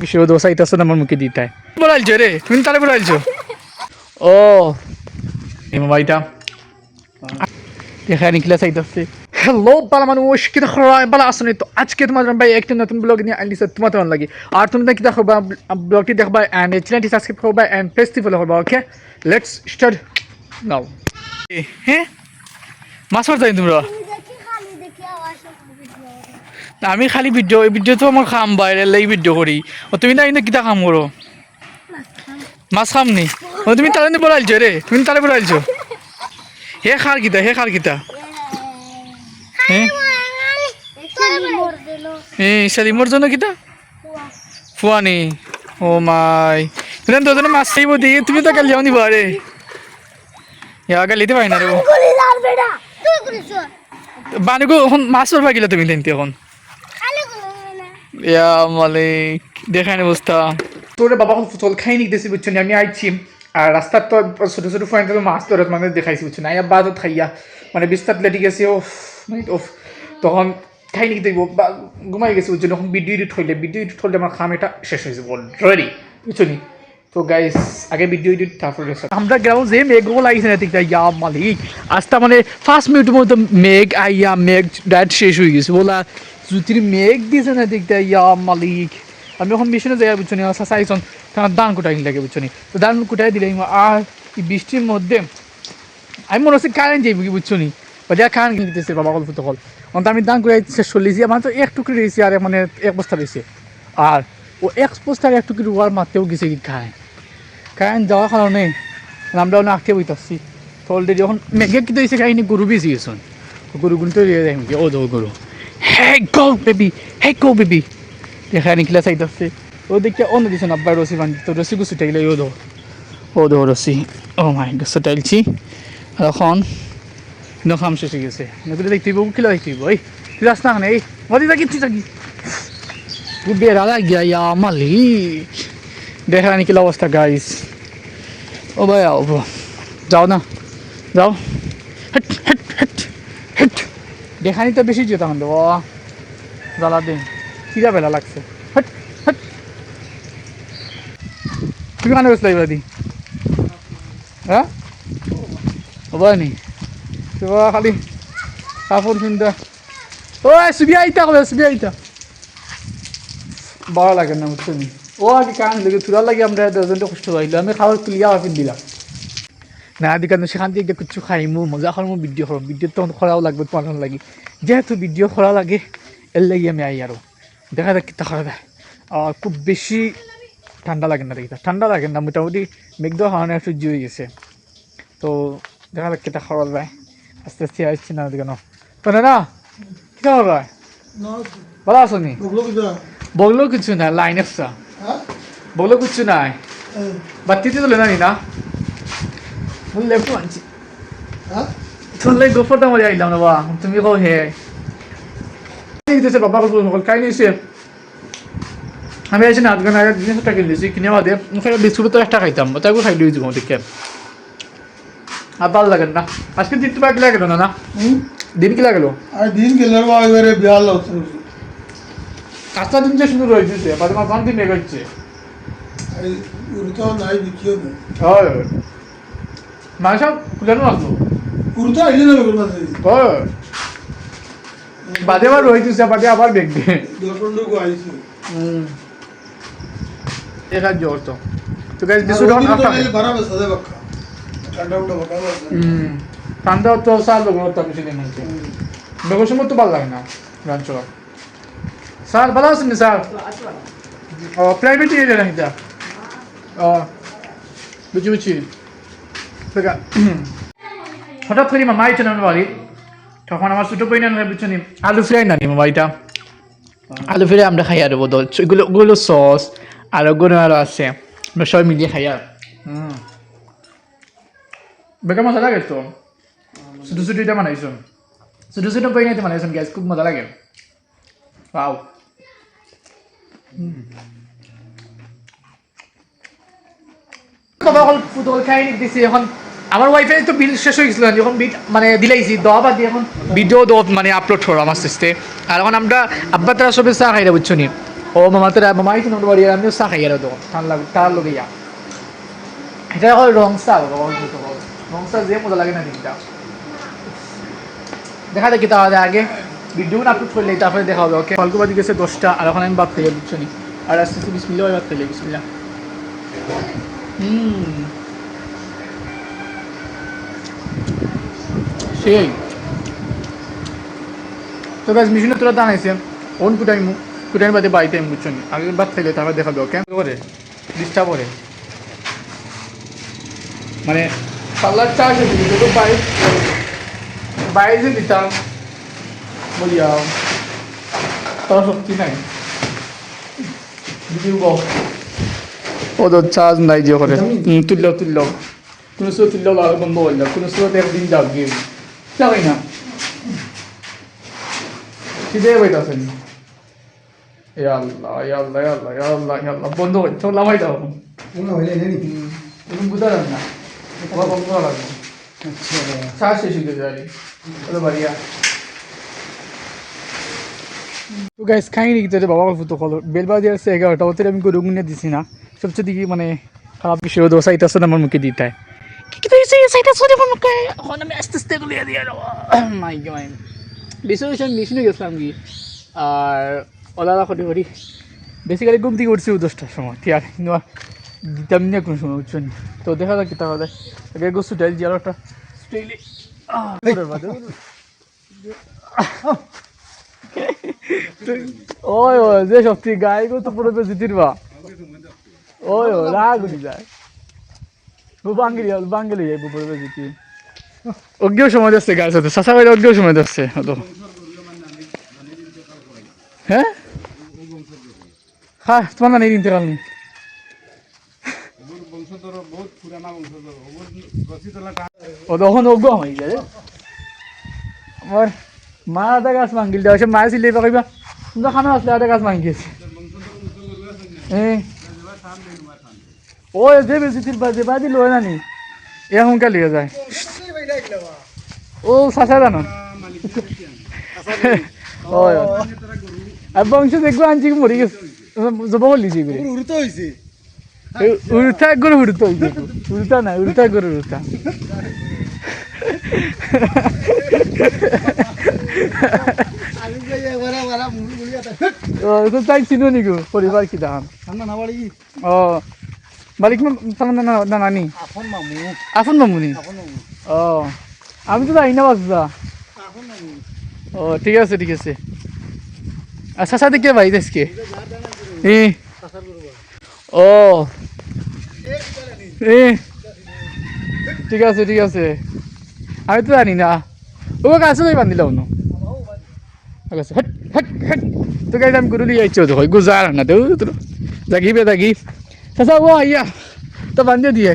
বিষয় দোসা এটা আছে আমার মুখে দিতে বলাইছো রে তুমি তাহলে বলাইছো ও এই মোবাইলটা দেখা নিকলা চাইতেছে হ্যালো বালা মানুষ কি দেখো বালা আসলে তো আজকে তোমার ভাই একটা নতুন ব্লগ নিয়ে আনলিছে তোমার তেমন লাগে আর তুমি কি দেখো ব্লগটি দেখবা এন্ড চ্যানেলটি সাবস্ক্রাইব করবা এন্ড প্রেস ফলো করবা ওকে লেটস স্টার্ট নাও হ্যাঁ মাছ মারতাই তোমরা আমি খালি ভিডিও তো আমার খাম বাইরে এই ভিডিও করি ও তুমি না কিন্তু কিতা কাম করো মাছ খাম নি ও তুমি তাহলে বলাইছো রে তুমি তাহলে বলাইছো হে খার কিতা হ্যাঁ সালিমর জন্য কিতা ফুয়ানি ও মাই তুমি তো মাছ চাইব দি তুমি তো কাল যাও নি বারে গালিতে পাই না রে বানুগো এখন মাছ ধরবা গেলে তুমি তেনতে এখন ইয়া মালিক দেখানি অবস্থা তোরে বাবা এখন ফুটবল খাই নি দিয়েছি বুঝছো আমি আইছি আর রাস্তার তো ছোটো ছোটো ফ্রেন্ড মাছ ধরে মানে দেখাইছি বুঝছো না বাদত খাইয়া মানে বিস্তার লেটি গেছে ওফ তখন খাই নি দিব ঘুমাই গেছি বুঝছো যখন ভিডিও এডিট হইলে আমার খাম এটা শেষ হয়ে যাবে অলরেডি বুঝছো নি তো গাইস আগে ভিডিও এডিট তারপরে আমরা গেলাম যে মেঘগুলো লাগিয়েছে না ঠিক ইয়া মালিক আজটা মানে 5 মিনিটের মধ্যে মেঘ আইয়া মেঘ ডাইরেক্ট শেষ হয়ে গেছে বলা যদি মেঘ দিয়েছে না দেখতে ইয়া মালিক আমি এখন মেশিনে যাই বুঝছো নি চাইছন তোমার ধান কুটাই লাগে বুঝছো নি তো ধান কুটাই দিলে আর এই বৃষ্টির মধ্যে আমি মনে হচ্ছে কারেন্ট যাইব কি বুঝছো নি বা যা কারেন্ট দিতেছে বাবা গল্প তখন অন্ত আমি ধান কুটাই শেষ চল্লিছি আমার তো এক টুকরি রয়েছে আর মানে এক বস্তা রয়েছে আর ও এক বস্তার এক টুকরি রোয়ার মারতেও গেছে কি কারেন্ট যাওয়ার কারণে আমরাও না আঁকতে বইতাছি তো অলরেডি যখন মেঘে কিন্তু এসে কাহিনি গরু বেশি গেছেন গরুগুলো তো দিয়ে যাই ও দো গরু হে গো বেবি দেখা নিকলা চাইতেছে ও দেখতে অন্য দিছে না আব্বার রসি বান্ধি তো রসি গুছু টাইলে ও দো রসি ও মাই গছ টাইলছি আর এখন নখাম শেষ হয়ে গেছে নতুন দেখতে কিলো দেখতে ওই তুই রাস্তা না এই বদি থাকি তুই থাকি তুই বেড়া লাগিয়া ইয়া মালিক দেখা নিকলা অবস্থা গাইস ও ভাই আও যাও না যাও দেখানি তো বেশি যেতাম ও জ্বালা দিন কিরা বেলা লাগছে তুই কানে বসলাই বাদি হ্যাঁ ও নি তো খালি কাপড় কিনতে ও সুবি আইতা কবে সুবি আইতা ভালো লাগে না বুঝছো নি ও আগে কান লেগে তুলার লাগে আমরা দুজনটা কষ্ট পাইলো আমি খাবার তুলিয়া আফিন দিলাম না দোকানে সেখান থেকে কিছু খাইমু মজা খাইমু ভিডিও করো ভিডিও তখন করাও লাগবে তোমার লাগে যেহেতু ভিডিও করা লাগে এর লাগে আমি আই আরো দেখা যাক কিতা করা যায় আর খুব বেশি ঠান্ডা লাগে না দেখি ঠান্ডা লাগে না মোটামুটি মেঘ হাওয়ানো একটু জুয়ে গেছে তো দেখা যাক কিতা করা যায় আস্তে আস্তে আসছি না দোকানো তো না কিতা করা যায় ভালো আছো নি বগলো কিছু না লাইন আসছা বগলো কিছু নাই বাতিতে তোলে না নি না বললে একটু আনছি তোলে গোফরটা মজা আইলাম না বা তুমি কো হে দিতেছে বাবা সকল খাই নিয়েছে আমি আছি না দোকানে আগে 200 টাকা কিনেছি কিনে বাদে মুখে বিস্কুট তো 1 টাকা খাইতাম ওটাকে খাই দিয়েছি ওদিকে আর ভালো লাগে না আজকে দিন তো বাকি লাগে না দিন কি লাগলো আর দিন গেল এবারে বিয়াল হচ্ছে কাঁচা দিন যে শুরু হয়েছে বাদে আমার 5 দিন লেগে যাচ্ছে এই উড়তো নাই বিকিও না হয় মাসা কুলানো আসলো উড়তো আইলে না বেগুন মাছ হয় বাদে আবার রয়েছে বাদে আবার দেখবে দর্পণ কো আইছে একা জোর তো গাইস বিস্কুট অন আফা বারা বসে দে বাক্কা ঠান্ডা উড়া বাক্কা ঠান্ডা তো সাল লোক তো বেশি দিন হচ্ছে বেগো সময় তো ভালো লাগে না গান চলা স্যার ভালো আছেন স্যার ও প্রাইভেট এরিয়া না এটা বুঝি দেখা হঠাৎ করে মামা আইছেন আমার বাড়ি তখন আমার ছোটো বই না বুঝছো নি আলু ফ্রাই না নি মামা এটা আলু ফ্রাই আমরা খাই আর বদল এগুলো সস আর ওগুলো আরও আছে আমরা সবাই মিলিয়ে খাই আর বেকার মজা লাগে তো ছোটো ছোটো এটা বানাইছো ছোটো ছোটো বই নাইতে বানাইছো গ্যাস খুব মজা লাগে পাও বাবা ফুটবল খাই দিছি এখন আমার ওয়াইফাই তো বিল শেষ হয়ে গেছিল যখন বিল মানে দিলাইছি দেওয়া বাদ দিয়ে এখন ভিডিও মানে আপলোড করো আমার সিস্টে আর এখন আমরা আব্বা তারা সবে চা খাইরা বুঝছো নি ও মামা আইছে তোমার বাড়ি আমিও চা খাই আর তো তার লগে ইয়া এটা হল রং চা রং চা যে মজা লাগে না দিনটা দেখা দেখি তাহলে আগে ভিডিও আপলোড করলে তারপরে দেখা হবে ওকে ফালতু বাজি গেছে 10টা আর এখন আমি ভাত খাইয়া বুঝছো নি আর আস্তে আস্তে বিসমিল্লাহ ভাত খাইলে বিসমিল্লাহ সেই তো গাছ মিশনে তোরা দাঁড়াইছে ওন কুটাইম বাদে বাড়িতে আমি বুঝছো নি আগে ভাত খাইলে তারপরে দেখা হবে ওকে করে ডিস্টার্ব করে মানে পার্লার চা আসে দিবি তো বাইরে যে দিতাম বলিয়া তার শক্তি নাই ও তো চার্জ নাই যে করে তুলল কোনো সময় তুললেও ভালো বন্ধ করল কোনো সময় একদিন যাও গিয়ে যাই না সিধে বইতাছেন আল্লাহ বন্ধ করে চল লামাই দাও বুঝা যান না বন্ধ করা লাগবে চা শেষ হয়ে যাবে বাড়িয়া তো গাইস খাই নি কিন্তু বাবা ফুটো কল বেলবা দিয়ে আসছে 11টা ওতে আমি গরু গুনে দিছি না সবচেয়ে দিকে মানে খারাপ বিষয় দোসা এটা আছে আমার মুখে দিতে কি তো এই সাইডটা সরে আমার মুখে এখন আমি আস্তে আস্তে গুলিয়ে দিয়ে দেবো মাই গড বিসুরেশন মিশনে গেছিলাম কি আর ওলালা করি বেসিক্যালি ঘুম থেকে উঠছি 10টার সময় ঠিক আছে কিন্তু দিতাম না কোনো সময় উঠছেন তো দেখা যাক তাহলে আগে গোসু ডাল দিয়ে আলোটা স্টেইলি ওই যে সত্যি গাই গো তো পুরো বেশি দিবা ওই রাগ উঠে যায় বাঙ্গেলি যাই পুরো বেশি অজ্ঞ সময় যাচ্ছে গাছ হতে চাষা বাইরে অজ্ঞ সময় যাচ্ছে হতো হ্যাঁ হ্যাঁ তোমার না নেই দিনতে কাল নেই ও তখন অজ্ঞ হয়ে যায় আমার মা আধা গাছ ভাঙিল দেওয়া মা ছিল পাকিবা তোমরা খানা আসলে আধা গাছ ভাঙি গেছে ও যে বেশি যে বাদি লয় না নি এখন কে লিয়ে যায় ও চাষা জানো আর বংশ দেখবো আনছি মরি গেছে জব লিছি উড়তা গরু উড়তো উড়তা না উড়তা গরু উড়তা তাই চিনো নিগো পরিবার কি দাম ও বালিক না নানি আপন মামুনি ও আমি তো যাই না বাসা ও ঠিক আছে আচ্ছা সাথে কে ভাই দেশকে ও ঠিক আছে আমি তো জানি না ও গাছে তো বান্ধিলাম না তো গাড়ি আমি গরু লিয়ে আইছি হয় গুজার না দেও জাগিবে জাগি চাচা ও আইয়া তো বান্ধিয়ে দিয়ে